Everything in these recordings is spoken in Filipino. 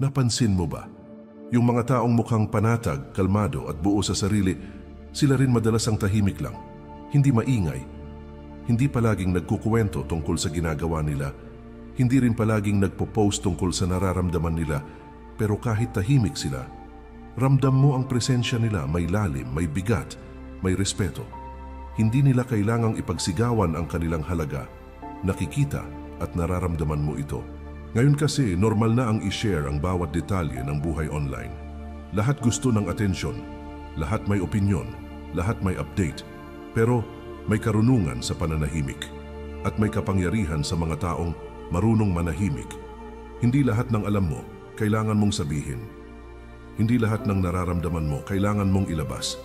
Napansin mo ba? Yung mga taong mukhang panatag, kalmado at buo sa sarili, sila rin madalas ang tahimik lang. Hindi maingay. Hindi palaging nagkukuwento tungkol sa ginagawa nila. Hindi rin palaging nagpo-post tungkol sa nararamdaman nila. Pero kahit tahimik sila, ramdam mo ang presensya nila, may lalim, may bigat, may respeto. Hindi nila kailangang ipagsigawan ang kanilang halaga. Nakikita at nararamdaman mo ito. Ngayon kasi, normal na ang i-share ang bawat detalye ng buhay online. Lahat gusto ng atensyon, lahat may opinyon, lahat may update. Pero may karunungan sa pananahimik at may kapangyarihan sa mga taong marunong manahimik. Hindi lahat ng alam mo, kailangan mong sabihin. Hindi lahat ng nararamdaman mo, kailangan mong ilabas.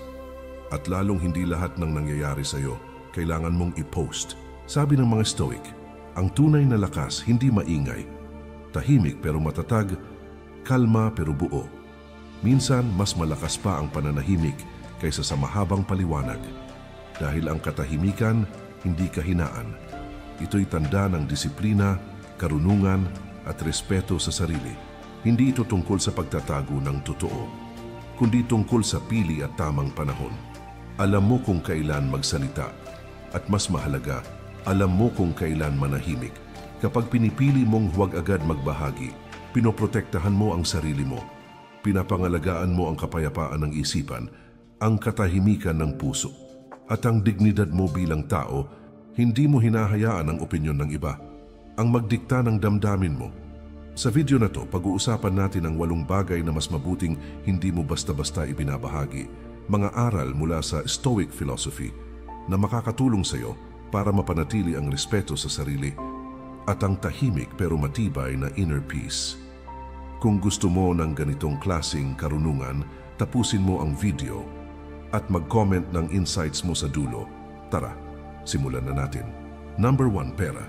At lalong hindi lahat ng nangyayari sa iyo, kailangan mong i-post. Sabi ng mga Stoic, ang tunay na lakas hindi maingay, tahimik pero matatag, kalma pero buo. Minsan, mas malakas pa ang pananahimik kaysa sa mahabang paliwanag. Dahil ang katahimikan, hindi kahinaan. Ito'y tanda ng disiplina, karunungan at respeto sa sarili. Hindi ito tungkol sa pagtatago ng totoo, kundi tungkol sa pili at tamang panahon. Alam mo kung kailan magsalita at mas mahalaga, alam mo kung kailan manahimik. Kapag pinipili mong huwag agad magbahagi, pinoprotektahan mo ang sarili mo. Pinapangalagaan mo ang kapayapaan ng isipan, ang katahimikan ng puso, at ang dignidad mo bilang tao. Hindi mo hinahayaan ang opinyon ng iba, ang magdikta ng damdamin mo. Sa video na to, pag-uusapan natin ang 8 bagay na mas mabuting hindi mo basta-basta ibinabahagi. Mga aral mula sa Stoic philosophy na makakatulong sa iyo para mapanatili ang respeto sa sarili at ang tahimik pero matibay na inner peace. Kung gusto mo ng ganitong klaseng karunungan, tapusin mo ang video at mag-comment ng insights mo sa dulo. Tara, simulan na natin. Number 1, pera.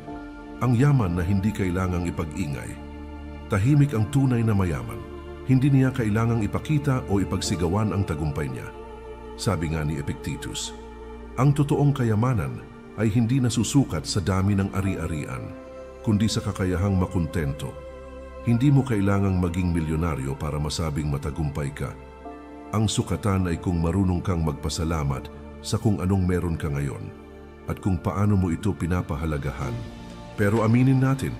Ang yaman na hindi kailangang ipag-ingay. Tahimik ang tunay na mayaman. Hindi niya kailangang ipakita o ipagsigawan ang tagumpay niya. Sabi nga ni Epictetus, ang totoong kayamanan ay hindi nasusukat sa dami ng ari-arian, kundi sa kakayahang makontento. Hindi mo kailangang maging milyonaryo para masabing matagumpay ka. Ang sukatan ay kung marunong kang magpasalamat sa kung anong meron ka ngayon at kung paano mo ito pinapahalagahan. Pero aminin natin,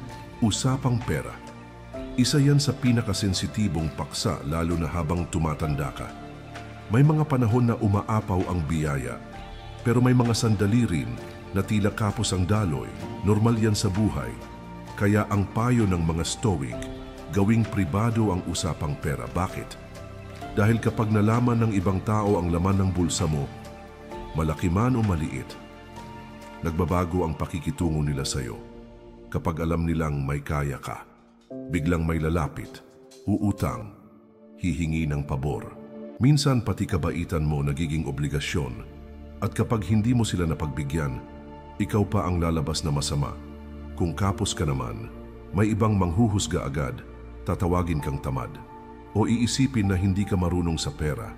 usapang pera. Isa yan sa pinakasensitibong paksa lalo na habang tumatanda ka. May mga panahon na umaapaw ang biyaya, pero may mga sandali rin na tila kapos ang daloy. Normal yan sa buhay. Kaya ang payo ng mga Stoic, gawing pribado ang usapang pera. Bakit? Dahil kapag nalaman ng ibang tao ang laman ng bulsa mo, malaki man o maliit, nagbabago ang pakikitungo nila sa iyo. Kapag alam nilang may kaya ka, biglang may lalapit, uutang, hihingi ng pabor. Minsan pati kabaitan mo nagiging obligasyon at kapag hindi mo sila napagbigyan, ikaw pa ang lalabas na masama. Kung kapos ka naman, may ibang manghuhusga agad, tatawagin kang tamad o iisipin na hindi ka marunong sa pera.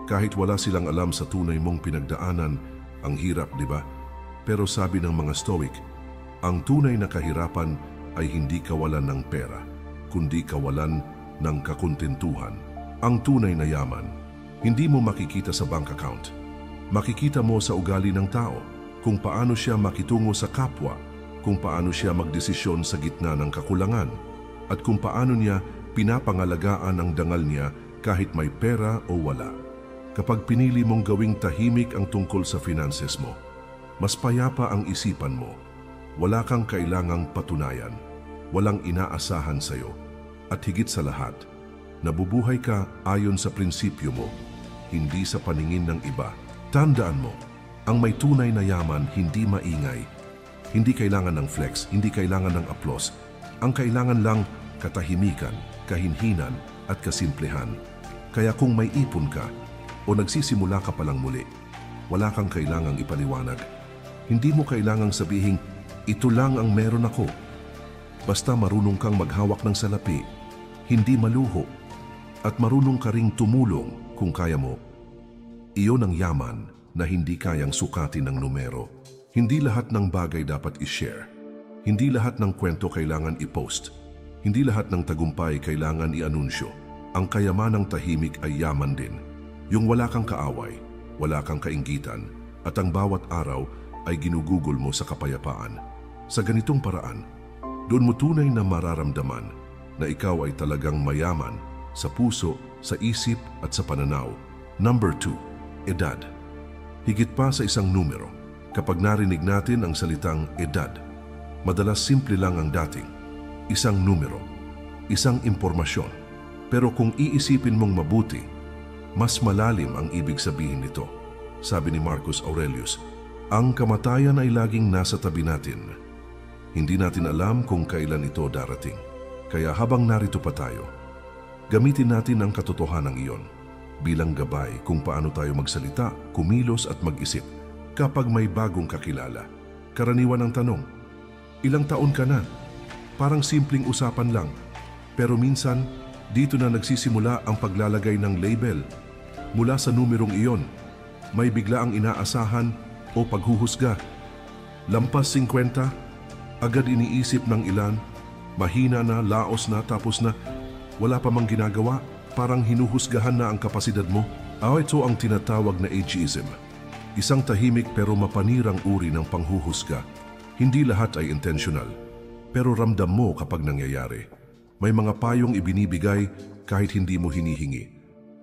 Kahit wala silang alam sa tunay mong pinagdaanan, ang hirap, di ba? Pero sabi ng mga Stoic, ang tunay na kahirapan ay hindi kawalan ng pera, kundi kawalan ng kakontentuhan. Ang tunay na yaman, hindi mo makikita sa bank account. Makikita mo sa ugali ng tao, kung paano siya makitungo sa kapwa, kung paano siya magdesisyon sa gitna ng kakulangan, at kung paano niya pinapangalagaan ang dangal niya kahit may pera o wala. Kapag pinili mong gawing tahimik ang tungkol sa finances mo, mas payapa ang isipan mo. Wala kang kailangang patunayan, walang inaasahan sa iyo, at higit sa lahat, nabubuhay ka ayon sa prinsipyo mo, hindi sa paningin ng iba. Tandaan mo, ang may tunay na yaman hindi maingay. Hindi kailangan ng flex, hindi kailangan ng applause. Ang kailangan lang katahimikan, kahinhinan at kasimplehan. Kaya kung may ipon ka o nagsisimula ka palang muli, wala kang kailangang ipaliwanag. Hindi mo kailangang sabihin, ito lang ang meron ako. Basta marunong kang maghawak ng salapi, hindi maluho, at marunong ka ring tumulong kung kaya mo. Iyon ang yaman na hindi kayang sukatin ng numero. Hindi lahat ng bagay dapat i-share. Hindi lahat ng kwento kailangan i-post. Hindi lahat ng tagumpay kailangan i-anunsyo. Ang kayamanang tahimik ay yaman din. Yung wala kang kaaway, wala kang kainggitan, at ang bawat araw ay ginugugol mo sa kapayapaan. Sa ganitong paraan, doon mo tunay na mararamdaman na ikaw ay talagang mayaman sa puso, sa isip at sa pananaw. Number 2, edad. Higit pa sa isang numero, kapag narinig natin ang salitang edad, madalas simple lang ang dating. Isang numero, isang impormasyon. Pero kung iisipin mong mabuti, mas malalim ang ibig sabihin nito. Sabi ni Marcus Aurelius, ang kamatayan ay laging nasa tabi natin. Hindi natin alam kung kailan ito darating. Kaya habang narito pa tayo, gamitin natin ang katotohanan iyon bilang gabay kung paano tayo magsalita, kumilos at mag-isip kapag may bagong kakilala. Karaniwan ang tanong, ilang taon ka na? Parang simpleng usapan lang. Pero minsan, dito na nagsisimula ang paglalagay ng label. Mula sa numerong iyon, may bigla ang inaasahan o paghuhusga. Lampas 50, agad iniisip ng ilan, mahina na, laos na, tapos na, wala pa mang ginagawa, parang hinuhusgahan na ang kapasidad mo. Ito ang tinatawag na ageism. Isang tahimik pero mapanirang uri ng panghuhusga. Hindi lahat ay intentional, pero ramdam mo kapag nangyayari. May mga payong ibinibigay kahit hindi mo hinihingi.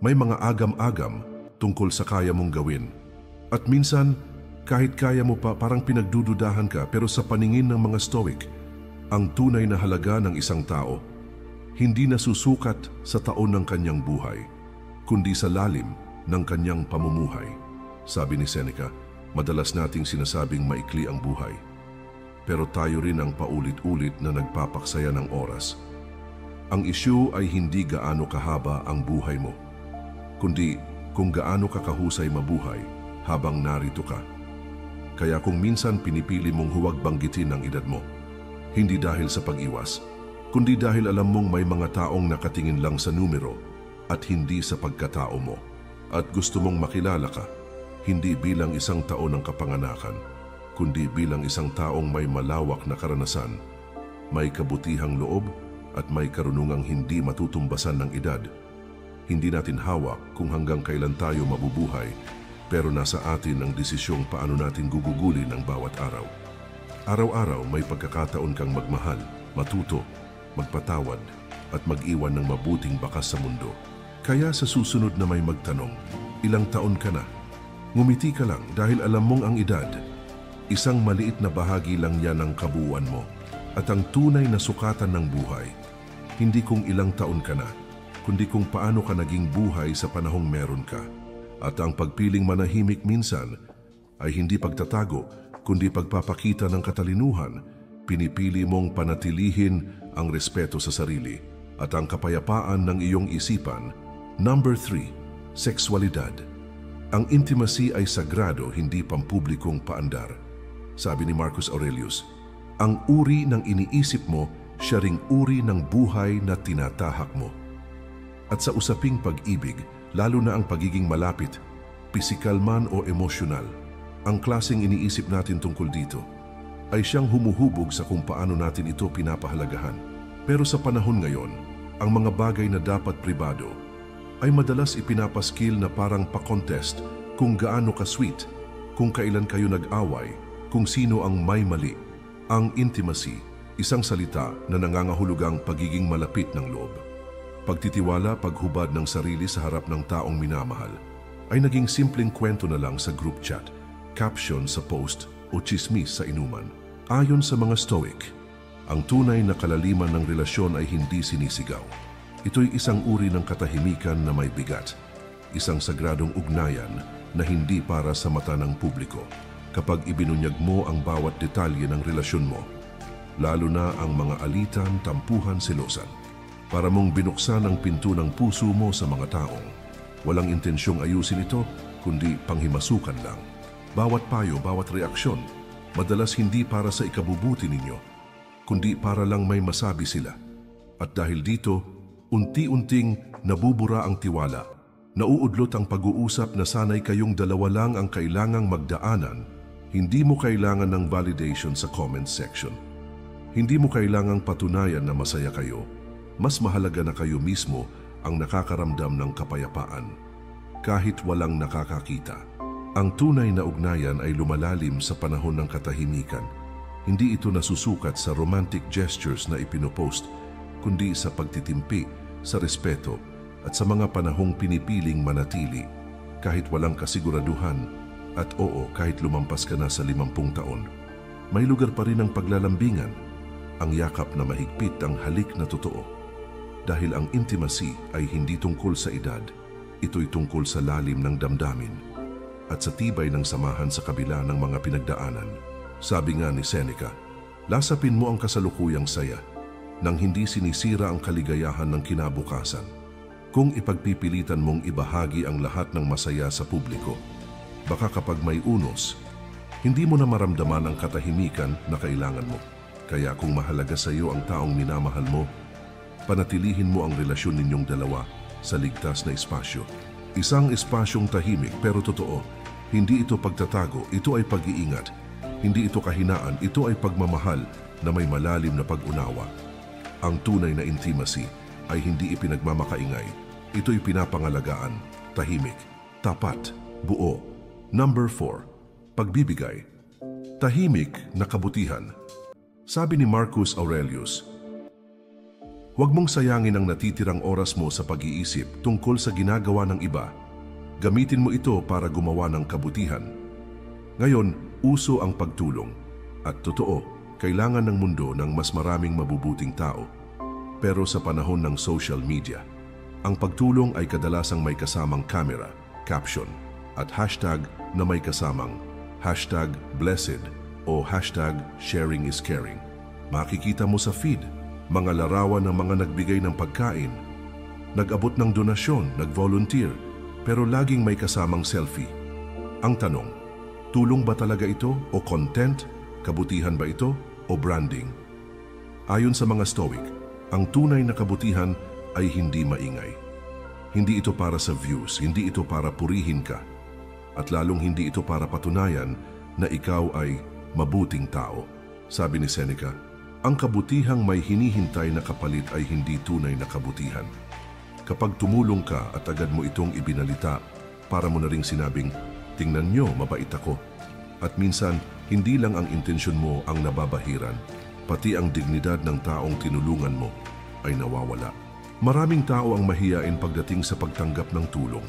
May mga agam-agam tungkol sa kaya mong gawin. At minsan, kahit kaya mo pa, parang pinagdududahan ka, pero sa paningin ng mga Stoic, ang tunay na halaga ng isang tao hindi nasusukat sa taon ng kanyang buhay, kundi sa lalim ng kanyang pamumuhay. Sabi ni Seneca, madalas nating sinasabing maikli ang buhay, pero tayo rin ang paulit-ulit na nagpapaksaya ng oras. Ang isyu ay hindi gaano kahaba ang buhay mo, kundi kung gaano ka kahusay mabuhay habang narito ka. Kaya kung minsan pinipili mong huwag banggitin ang edad mo, hindi dahil sa pag-iwas, kundi dahil alam mong may mga taong nakatingin lang sa numero at hindi sa pagkatao mo. At gusto mong makilala ka, hindi bilang isang taon ng kapanganakan, kundi bilang isang taong may malawak na karanasan, may kabutihang loob at may karunungang hindi matutumbasan ng edad. Hindi natin hawak kung hanggang kailan tayo mabubuhay, pero nasa atin ang desisyong paano natin gugugulin ang bawat araw. Araw-araw may pagkakataon kang magmahal, matuto, magpatawad at mag-iwan ng mabuting bakas sa mundo. Kaya sa susunod na may magtanong, ilang taon ka na? Ngumiti ka lang dahil alam mong ang edad, isang maliit na bahagi lang yan ng kabuuan mo. At ang tunay na sukatan ng buhay, hindi kung ilang taon ka na, kundi kung paano ka naging buhay sa panahong meron ka. At ang pagpiling manahimik minsan ay hindi pagtatago, kundi pagpapakita ng katalinuhan. Pinipili mong panatilihin ang respeto sa sarili at ang kapayapaan ng iyong isipan. Number 3, sexualidad. Ang intimacy ay sagrado, hindi pampublikong paandar. Sabi ni Marcus Aurelius, ang uri ng iniisip mo, siya ring uri ng buhay na tinatahak mo. At sa usaping pag-ibig, lalo na ang pagiging malapit, pisikal man o emosyonal, ang klaseng iniisip natin tungkol dito ay siyang humuhubog sa kung paano natin ito pinapahalagahan. Pero sa panahon ngayon, ang mga bagay na dapat pribado ay madalas ipinapaskil na parang pa-contest kung gaano ka-sweet, kung kailan kayo nag-away, kung sino ang may mali. Ang intimacy, isang salita na nangangahulugang pagiging malapit ng loob. Pagtitiwala, paghubad ng sarili sa harap ng taong minamahal, ay naging simpleng kwento na lang sa group chat, caption sa post o chismis sa inuman. Ayon sa mga Stoic, ang tunay na kalaliman ng relasyon ay hindi sinisigaw. Ito'y isang uri ng katahimikan na may bigat, isang sagradong ugnayan na hindi para sa mata ng publiko. Kapag ibinunyag mo ang bawat detalye ng relasyon mo, lalo na ang mga alitan, tampuhan, selosan, para mong binuksan ang pinto ng puso mo sa mga taong walang intensyong ayusin ito, kundi panghimasukan lang. Bawat payo, bawat reaksyon, madalas hindi para sa ikabubuti ninyo, kundi para lang may masabi sila. At dahil dito, unti-unting nabubura ang tiwala, nauudlot ang pag-uusap na sanay kayong dalawa lang ang kailangang magdaanan. Hindi mo kailangan ng validation sa comment section. Hindi mo kailangang patunayan na masaya kayo. Mas mahalaga na kayo mismo ang nakakaramdam ng kapayapaan. Kahit walang nakakakita. Ang tunay na ugnayan ay lumalalim sa panahon ng katahimikan. Hindi ito nasusukat sa romantic gestures na ipinopost, kundi sa pagtitimpi, sa respeto, at sa mga panahong pinipiling manatili, kahit walang kasiguraduhan, at oo, kahit lumampas ka na sa 50 taon. May lugar pa rin ang paglalambingan, ang yakap na mahigpit, ang halik na totoo. Dahil ang intimacy ay hindi tungkol sa edad, ito'y tungkol sa lalim ng damdamin at sa tibay ng samahan sa kabila ng mga pinagdaanan. Sabi nga ni Seneca, lasapin mo ang kasalukuyang saya nang hindi sinisira ang kaligayahan ng kinabukasan. Kung ipagpipilitan mong ibahagi ang lahat ng masaya sa publiko, baka kapag may unos, hindi mo na maramdaman ang katahimikan na kailangan mo. Kaya kung mahalaga sa iyo ang taong minamahal mo, panatilihin mo ang relasyon ninyong dalawa sa ligtas na espasyo. Isang espasyong tahimik pero totoo. Hindi ito pagtatago, ito ay pag-iingat. Hindi ito kahinaan, ito ay pagmamahal na may malalim na pag-unawa. Ang tunay na intimacy ay hindi ipinagmamakaingay. Ito'y pinapangalagaan, tahimik, tapat, buo. Number 4. Pagbibigay. Tahimik na kabutihan. Sabi ni Marcus Aurelius, huwag mong sayangin ang natitirang oras mo sa pag-iisip tungkol sa ginagawa ng iba. Gamitin mo ito para gumawa ng kabutihan. Ngayon, uso ang pagtulong. At totoo, kailangan ng mundo ng mas maraming mabubuting tao. Pero sa panahon ng social media, ang pagtulong ay kadalasang may kasamang camera, caption, at hashtag na may kasamang #blessed o #sharing is caring. Makikita mo sa feed, mga larawan ng mga nagbigay ng pagkain, nag-abot ng donasyon, nag-volunteer, pero laging may kasamang selfie. Ang tanong, tulong ba talaga ito o content? Kabutihan ba ito o branding? Ayon sa mga Stoic, ang tunay na kabutihan ay hindi maingay. Hindi ito para sa views, hindi ito para purihin ka, at lalong hindi ito para patunayan na ikaw ay mabuting tao. Sabi ni Seneca, ang kabutihang may hinihintay na kapalit ay hindi tunay na kabutihan. Kapag tumulong ka at agad mo itong ibinalita, para mo na ring sinabing, tingnan nyo, mabait ako. At minsan, hindi lang ang intensyon mo ang nababahiran, pati ang dignidad ng taong tinulungan mo ay nawawala. Maraming tao ang mahiyain pagdating sa pagtanggap ng tulong.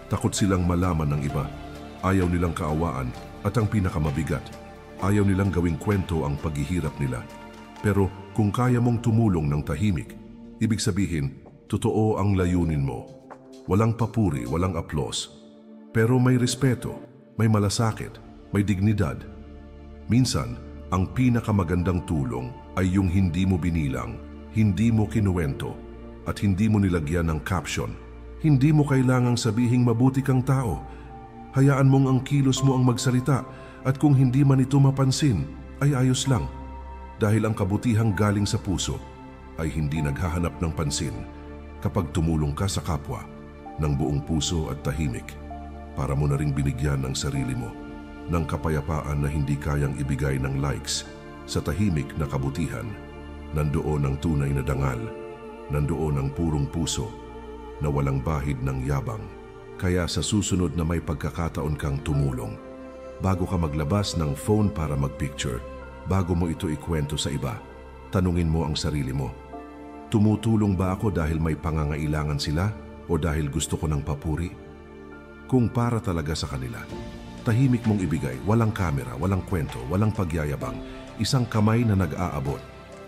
Takot silang malaman ng iba, ayaw nilang kaawaan, at ang pinakamabigat, ayaw nilang gawing kwento ang paghihirap nila. Pero kung kaya mong tumulong ng tahimik, ibig sabihin, totoo ang layunin mo. Walang papuri, walang aplos. Pero may respeto, may malasakit, may dignidad. Minsan, ang pinakamagandang tulong ay yung hindi mo binilang, hindi mo kinuwento, at hindi mo nilagyan ng caption. Hindi mo kailangang sabihing mabuti kang tao. Hayaan mong ang kilos mo ang magsalita, at kung hindi man ito mapansin, ay ayos lang. Dahil ang kabutihang galing sa puso ay hindi naghahanap ng pansin. Kapag tumulong ka sa kapwa ng buong puso at tahimik, para mo na ring binigyan ng sarili mo ng kapayapaan na hindi kayang ibigay ng likes. Sa tahimik na kabutihan, nandoon ang tunay na dangal, nandoon ang purong puso na walang bahid ng yabang. Kaya sa susunod na may pagkakataon kang tumulong, bago ka maglabas ng phone para magpicture, bago mo ito ikwento sa iba, tanungin mo ang sarili mo, tumutulong ba ako dahil may pangangailangan sila o dahil gusto ko ng papuri? Kung para talaga sa kanila, tahimik mong ibigay, walang kamera, walang kwento, walang pagyayabang, isang kamay na nag-aabot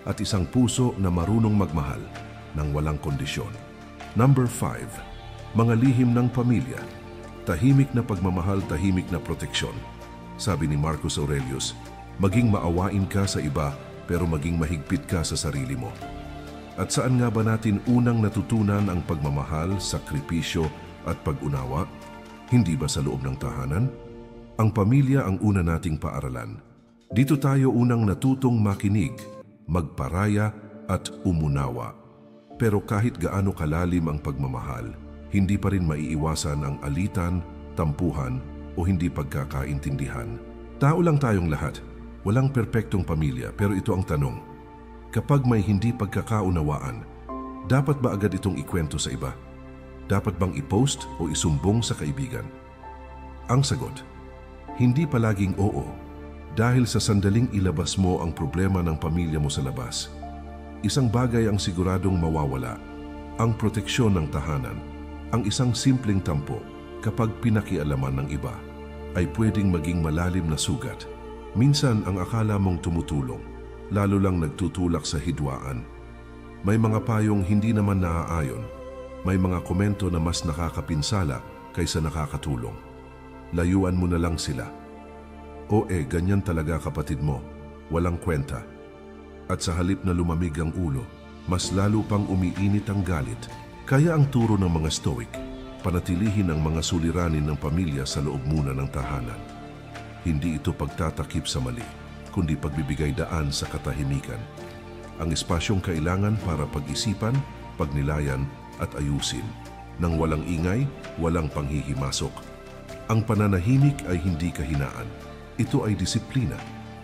at isang puso na marunong magmahal ng walang kondisyon. Number 5. Mga lihim ng pamilya. Tahimik na pagmamahal, tahimik na proteksyon. Sabi ni Marcus Aurelius, maging maawain ka sa iba pero maging mahigpit ka sa sarili mo. At saan nga ba natin unang natutunan ang pagmamahal, sakripisyo at pag-unawa? Hindi ba sa loob ng tahanan? Ang pamilya ang una nating paaralan. Dito tayo unang natutong makinig, magparaya at umunawa. Pero kahit gaano kalalim ang pagmamahal, hindi pa rin maiiwasan ang alitan, tampuhan o hindi pagkakaintindihan. Tao lang tayong lahat. Walang perpektong pamilya, pero ito ang tanong. Kapag may hindi pagkakaunawaan, dapat ba agad itong ikwento sa iba? Dapat bang i-post o isumbong sa kaibigan? Ang sagot, hindi palaging oo, dahil sa sandaling ilabas mo ang problema ng pamilya mo sa labas. Isang bagay ang siguradong mawawala, ang proteksyon ng tahanan. Ang isang simpleng tampo, kapag pinakialaman ng iba, ay pwedeng maging malalim na sugat. Minsan ang akala mong tumutulong, lalo lang nagtutulak sa hidwaan. May mga payong hindi naman naaayon. May mga komento na mas nakakapinsala kaysa nakakatulong. Layuan mo na lang sila. O ganyan talaga kapatid mo, walang kwenta. At sa halip na lumamig ang ulo, mas lalo pang umiinit ang galit. Kaya ang turo ng mga Stoic, panatilihin ang mga suliranin ng pamilya sa loob muna ng tahanan. Hindi ito pagtatakip sa mali, kundi pagbibigay daan sa katahimikan. Ang espasyong kailangan para pag-isipan, pagnilayan at ayusin. Nang walang ingay, walang panghihimasok. Ang pananahimik ay hindi kahinaan. Ito ay disiplina.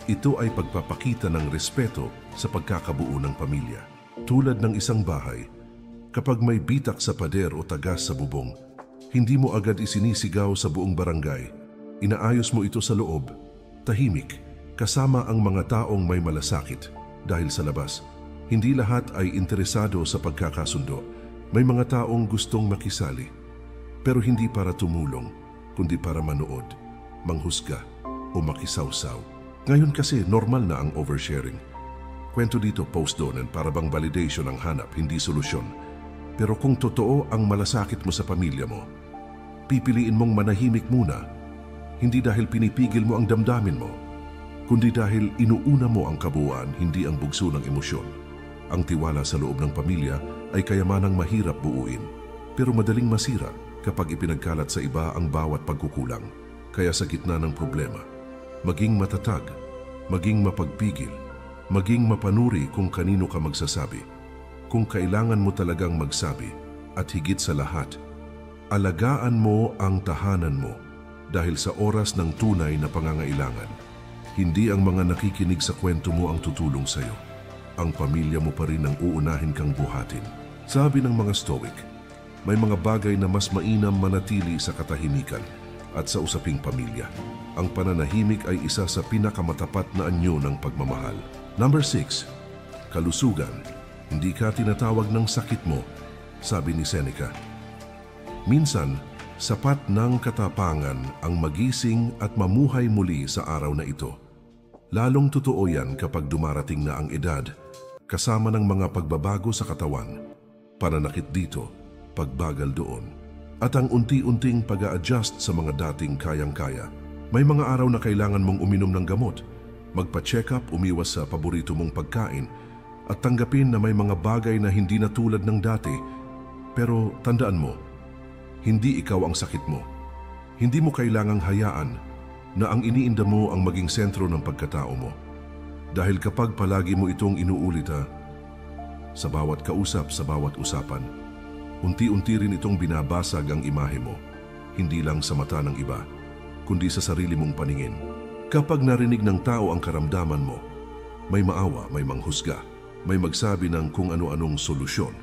Ito ay pagpapakita ng respeto sa pagkakabuo ng pamilya. Tulad ng isang bahay, kapag may bitak sa pader o tagas sa bubong, hindi mo agad isinisigaw sa buong barangay. Inaayos mo ito sa loob, tahimik, kasama ang mga taong may malasakit. Dahil sa labas, hindi lahat ay interesado sa pagkakasundo. May mga taong gustong makisali, pero hindi para tumulong, kundi para manood, manghusga o makisawsaw. Ngayon kasi normal na ang oversharing. Kwento dito, post doon, para bang validation ang hanap, hindi solusyon. Pero kung totoo ang malasakit mo sa pamilya mo, pipiliin mong manahimik muna. Hindi dahil pinipigil mo ang damdamin mo, kundi dahil inuuna mo ang kabuuan, hindi ang bugso ng emosyon. Ang tiwala sa loob ng pamilya ay kayamanang mahirap buuin, pero madaling masira kapag ipinagkalat sa iba ang bawat pagkukulang. Kaya sa gitna ng problema, maging matatag, maging mapagpigil, maging mapanuri kung kanino ka magsasabi. Kung kailangan mo talagang magsabi, at higit sa lahat, alagaan mo ang tahanan mo. Dahil sa oras ng tunay na pangangailangan, hindi ang mga nakikinig sa kwento mo ang tutulong sa'yo. Ang pamilya mo pa rin ang uunahin kang buhatin. Sabi ng mga Stoic, may mga bagay na mas mainam manatili sa katahimikan at sa usaping pamilya. Ang pananahimik ay isa sa pinakamatapat na anyo ng pagmamahal. Number 6, kalusugan. Hindi ka tinatawag ng sakit mo, sabi ni Seneca. Minsan, sapat ng katapangan ang magising at mamuhay muli sa araw na ito. Lalong totoo yan kapag dumarating na ang edad, kasama ng mga pagbabago sa katawan, pananakit dito, pagbagal doon, at ang unti-unting pag-a-adjust sa mga dating kayang-kaya. May mga araw na kailangan mong uminom ng gamot, magpa-check up, umiwas sa paborito mong pagkain, at tanggapin na may mga bagay na hindi na tulad ng dati. Pero tandaan mo, hindi ikaw ang sakit mo. Hindi mo kailangang hayaan na ang iniinda mo ang maging sentro ng pagkatao mo. Dahil kapag palagi mo itong inuulit sa bawat kausap, sa bawat usapan, unti-unti rin itong binabasag ang imahe mo, hindi lang sa mata ng iba, kundi sa sarili mong paningin. Kapag narinig ng tao ang karamdaman mo, may maawa, may manghusga, may magsabi ng kung ano-anong solusyon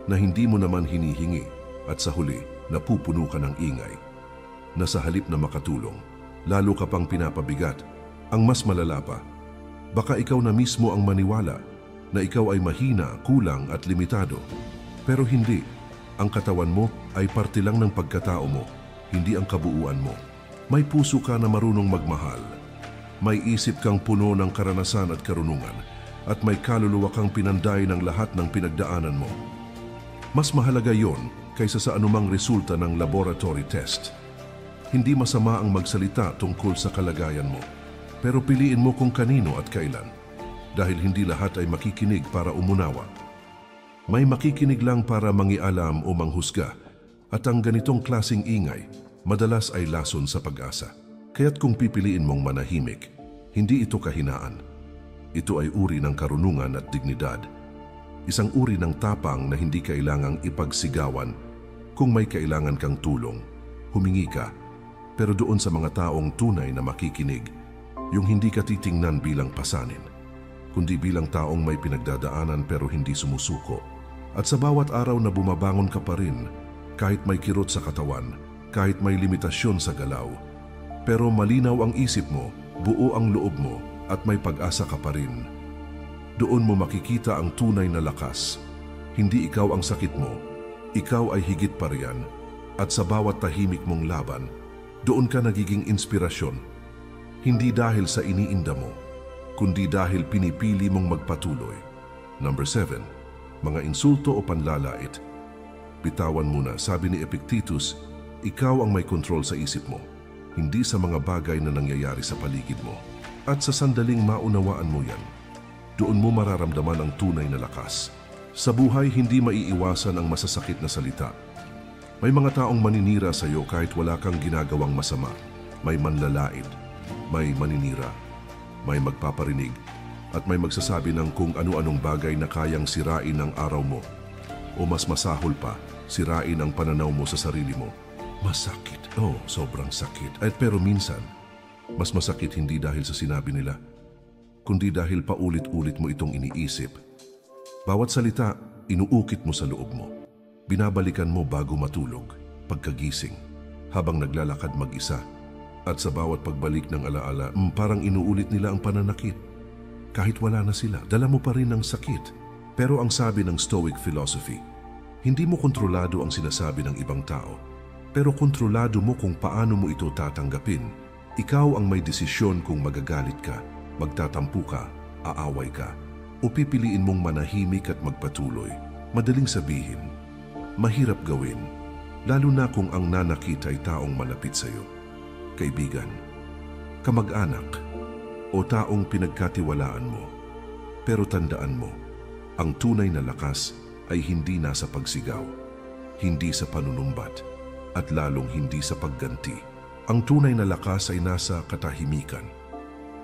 na hindi mo naman hinihingi, at sa huli, napupuno ka ng ingay, na sa halip na makatulong, lalo ka pang pinapabigat. Ang mas malala pa, baka ikaw na mismo ang maniwala na ikaw ay mahina, kulang at limitado. Pero hindi, ang katawan mo ay parte lang ng pagkatao mo, hindi ang kabuuan mo. May puso ka na marunong magmahal, may isip kang puno ng karanasan at karunungan, at may kaluluwa kang pinanday ng lahat ng pinagdaanan mo. Mas mahalaga yon kaysa sa anumang resulta ng laboratory test. Hindi masama ang magsalita tungkol sa kalagayan mo, pero piliin mo kung kanino at kailan, dahil hindi lahat ay makikinig para umunawa. May makikinig lang para mangialam o manghusga, at ang ganitong klasing ingay, madalas ay lason sa pag-asa. Kaya't kung pipiliin mong manahimik, hindi ito kahinaan. Ito ay uri ng karunungan at dignidad. Isang uri ng tapang na hindi kailangang ipagsigawan. Kung may kailangan kang tulong, humingi ka, pero doon sa mga taong tunay na makikinig, yung hindi ka titingnan bilang pasanin, kundi bilang taong may pinagdadaanan pero hindi sumusuko. At sa bawat araw na bumabangon ka pa rin, kahit may kirot sa katawan, kahit may limitasyon sa galaw, pero malinaw ang isip mo, buo ang loob mo, at may pag-asa ka pa rin. Doon mo makikita ang tunay na lakas. Hindi ikaw ang sakit mo, ikaw ay higit pa riyan. At sa bawat tahimik mong laban, doon ka nagiging inspirasyon. Hindi dahil sa iniinda mo, kundi dahil pinipili mong magpatuloy. Number 7, mga insulto o panlalait. Bitawan muna, sabi ni Epictetus, ikaw ang may kontrol sa isip mo, hindi sa mga bagay na nangyayari sa paligid mo. At sa sandaling maunawaan mo yan, doon mo mararamdaman ang tunay na lakas. Sa buhay, hindi maiiwasan ang masasakit na salita. May mga taong maninira sa iyo kahit wala kang ginagawang masama. May manlalait, may maninira, may magpaparinig, at may magsasabi ng kung ano-anong bagay na kayang sirain ang araw mo. O mas masahol pa, sirain ang pananaw mo sa sarili mo. Masakit. Oh, sobrang sakit. Pero minsan, mas masakit hindi dahil sa sinabi nila, kundi dahil paulit-ulit mo itong iniisip. Bawat salita, inuukit mo sa loob mo. Binabalikan mo bago matulog, pagkagising, habang naglalakad mag-isa. At sa bawat pagbalik ng alaala, parang inuulit nila ang pananakit. Kahit wala na sila, dala mo pa rin ang sakit. Pero ang sabi ng Stoic philosophy, hindi mo kontrolado ang sinasabi ng ibang tao, pero kontrolado mo kung paano mo ito tatanggapin. Ikaw ang may desisyon kung magagalit ka, magtatampo ka, aaway ka, o pipiliin mong manahimik at magpatuloy. Madaling sabihin, mahirap gawin, lalo na kung ang nanakit ay taong malapit sa iyo. Kaibigan, kamag-anak, o taong pinagkatiwalaan mo. Pero tandaan mo, ang tunay na lakas ay hindi nasa pagsigaw, hindi sa panunumbat, at lalong hindi sa pagganti. Ang tunay na lakas ay nasa katahimikan,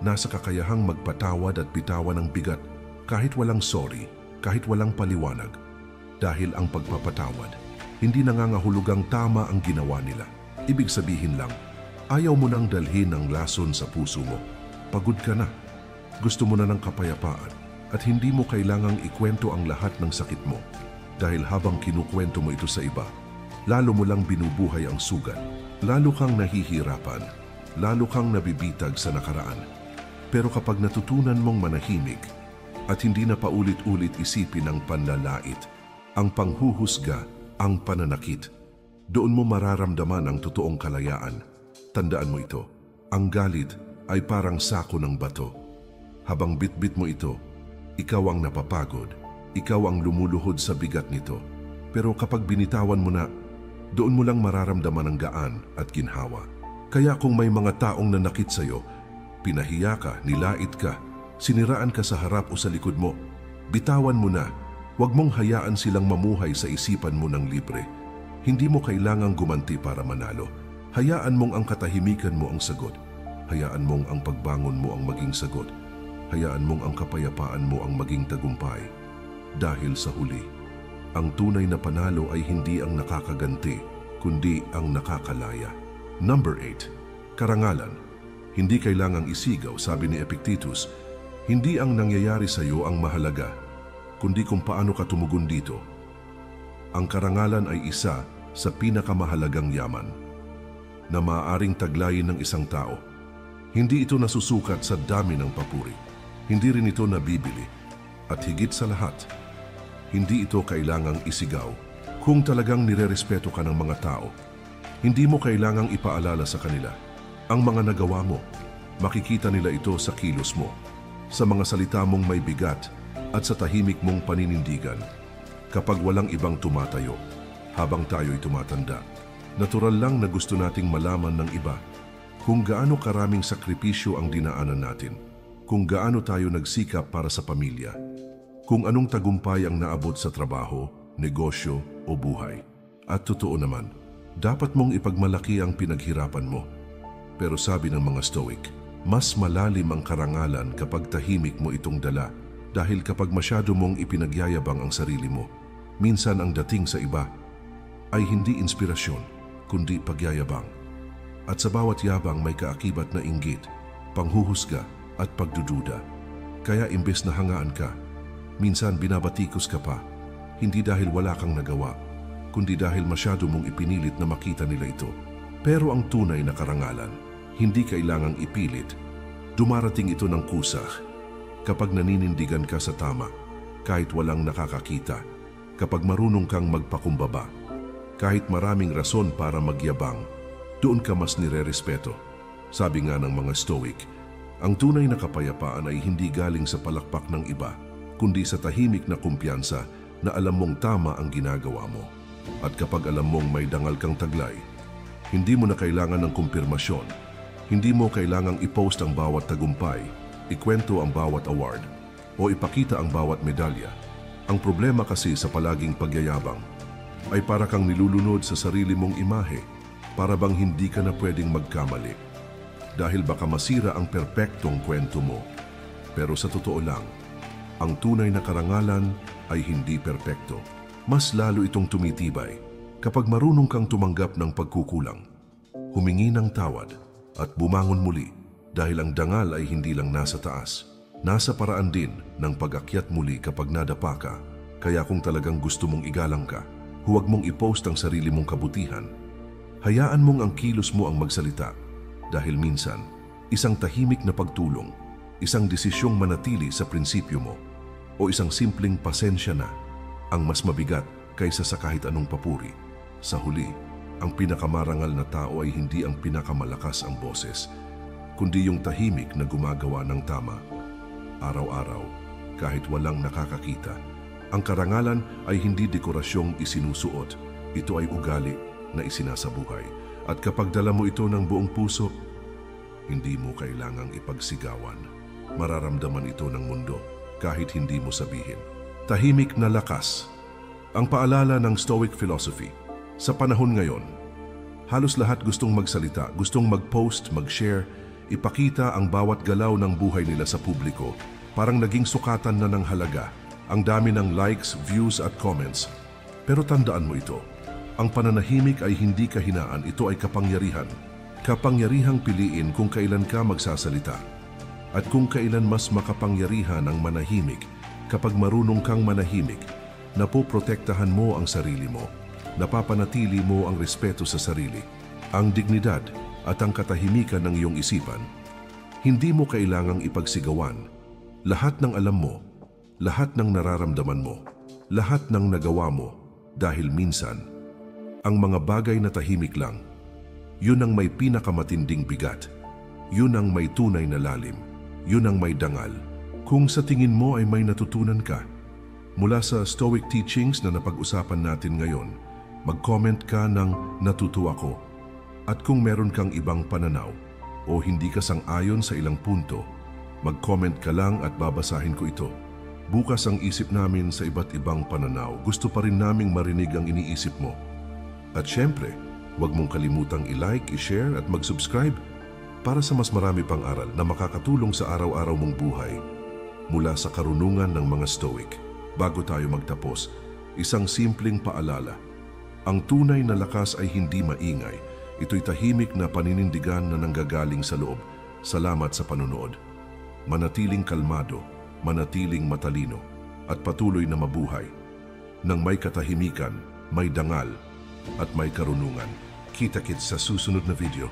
nasa kakayahang magpatawad at bitawan ng bigat kahit walang sorry, kahit walang paliwanag. Dahil ang pagpapatawad, hindi nangangahulugang tama ang ginawa nila. Ibig sabihin lang, ayaw mo nang dalhin ang lason sa puso mo. Pagod ka na. Gusto mo na ng kapayapaan. At hindi mo kailangang ikwento ang lahat ng sakit mo. Dahil habang kinukwento mo ito sa iba, lalo mo lang binubuhay ang sugat. Lalo kang nahihirapan. Lalo kang nabibitag sa nakaraan. Pero kapag natutunan mong manahimik at hindi na paulit-ulit isipin ang panlalait, ang panghuhusga, ang pananakit, doon mo mararamdaman ang totoong kalayaan. Tandaan mo ito, ang galit ay parang sako ng bato. Habang bitbit mo ito, ikaw ang napapagod, ikaw ang lumuluhod sa bigat nito. Pero kapag binitawan mo na, doon mo lang mararamdaman ang gaan at ginhawa. Kaya kung may mga taong nanakit sa iyo, pinahiya ka, nilait ka, siniraan ka sa harap o sa likod mo, bitawan mo na. Huwag mong hayaan silang mamuhay sa isipan mo ng libre. Hindi mo kailangang gumanti para manalo. Hayaan mong ang katahimikan mo ang sagot. Hayaan mong ang pagbangon mo ang maging sagot. Hayaan mong ang kapayapaan mo ang maging tagumpay. Dahil sa huli, ang tunay na panalo ay hindi ang nakakaganti, kundi ang nakakalaya. Number 8. Karangalan. Hindi kailangang isigaw, sabi ni Epictetus. Hindi ang nangyayari sa iyo ang mahalaga, kundi kung paano ka tumugon dito. Ang karangalan ay isa sa pinakamahalagang yaman na maaaring taglayin ng isang tao. Hindi ito nasusukat sa dami ng papuri. Hindi rin ito nabibili. At higit sa lahat, hindi ito kailangang isigaw. Kung talagang nirerespeto ka ng mga tao, hindi mo kailangang ipaalala sa kanila ang mga nagawa mo. Makikita nila ito sa kilos mo, sa mga salita mong may bigat, at sa tahimik mong paninindigan. Kapag walang ibang tumatayo, habang tayo'y tumatanda, natural lang na gusto nating malaman ng iba kung gaano karaming sakripisyo ang dinaanan natin, kung gaano tayo nagsikap para sa pamilya, kung anong tagumpay ang naabot sa trabaho, negosyo o buhay. At totoo naman, dapat mong ipagmalaki ang pinaghirapan mo. Pero sabi ng mga Stoic, mas malalim ang karangalan kapag tahimik mo itong dala. Dahil kapag masyado mong ipinagyayabang ang sarili mo, minsan ang dating sa iba ay hindi inspirasyon, kundi pagyayabang. At sa bawat yabang may kaakibat na inggit, panghuhusga at pagdududa. Kaya imbes na hangaan ka, minsan binabatikos ka pa, hindi dahil wala kang nagawa, kundi dahil masyado mong ipinilit na makita nila ito. Pero ang tunay na karangalan, hindi kailangang ipilit. Dumarating ito ng kusa kapag naninindigan ka sa tama, kahit walang nakakakita, kapag marunong kang magpakumbaba, kahit maraming rason para magyabang, doon ka mas nirerespeto. Sabi nga ng mga Stoic, ang tunay na kapayapaan ay hindi galing sa palakpak ng iba, kundi sa tahimik na kumpiyansa na alam mong tama ang ginagawa mo. At kapag alam mong may dangal kang taglay, hindi mo na kailangan ng kumpirmasyon. Hindi mo kailangang i-post ang bawat tagumpay, ikwento ang bawat award, o ipakita ang bawat medalya. Ang problema kasi sa palaging pagyayabang ay para kang nilulunod sa sarili mong imahe, para bang hindi ka na pwedeng magkamali. Dahil baka masira ang perpektong kwento mo. Pero sa totoo lang, ang tunay na karangalan ay hindi perpekto. Mas lalo itong tumitibay kapag marunong kang tumanggap ng pagkukulang, humingi ng tawad at bumangon muli dahil ang dangal ay hindi lang nasa taas. Nasa paraan din ng pag-akyat muli kapag nadapa ka. Kaya kung talagang gusto mong igalang ka, huwag mong i-post ang sarili mong kabutihan. Hayaan mong ang kilos mo ang magsalita. Dahil minsan, isang tahimik na pagtulong, isang desisyong manatili sa prinsipyo mo, o isang simpleng pasensya na, ang mas mabigat kaysa sa kahit anong papuri. Sa huli, ang pinakamarangal na tao ay hindi ang pinakamalakas ang boses, kundi yung tahimik na gumagawa ng tama. Araw-araw, kahit walang nakakakita, ang karangalan ay hindi dekorasyong isinusuot, ito ay ugali na isinasabuhay. At kapag dala mo ito ng buong puso, hindi mo kailangang ipagsigawan. Mararamdaman ito ng mundo kahit hindi mo sabihin. Tahimik na lakas. Ang paalala ng Stoic philosophy. Sa panahon ngayon, halos lahat gustong magsalita, gustong mag-post, mag-share, ipakita ang bawat galaw ng buhay nila sa publiko. Parang naging sukatan na ng halaga. Ang dami ng likes, views at comments. Pero tandaan mo ito. Ang pananahimik ay hindi kahinaan, ito ay kapangyarihan. Kapangyarihang piliin kung kailan ka magsasalita. At kung kailan mas makapangyarihan ang manahimik, kapag marunong kang manahimik, napoprotektahan mo ang sarili mo, napapanatili mo ang respeto sa sarili, ang dignidad at ang katahimikan ng iyong isipan. Hindi mo kailangang ipagsigawan. Lahat ng alam mo, lahat ng nararamdaman mo, lahat ng nagawa mo, dahil minsan, ang mga bagay na tahimik lang, yun ang may pinakamatinding bigat. Yun ang may tunay na lalim. Yun ang may dangal. Kung sa tingin mo ay may natutunan ka, mula sa Stoic teachings na napag-usapan natin ngayon, mag-comment ka ng natuto ako. At kung meron kang ibang pananaw o hindi ka sang-ayon sa ilang punto, mag-comment ka lang at babasahin ko ito. Bukas ang isip namin sa iba't ibang pananaw. Gusto pa rin naming marinig ang iniisip mo. At syempre, huwag mong kalimutang i-like, i-share at mag-subscribe para sa mas marami pang aral na makakatulong sa araw-araw mong buhay mula sa karunungan ng mga Stoic. Bago tayo magtapos, isang simpleng paalala. Ang tunay na lakas ay hindi maingay. Ito'y tahimik na paninindigan na nanggagaling sa loob. Salamat sa panunood. Manatiling kalmado, manatiling matalino, at patuloy na mabuhay. Nang may katahimikan, may dangal, at may karunungan. Kita-kits sa susunod na video.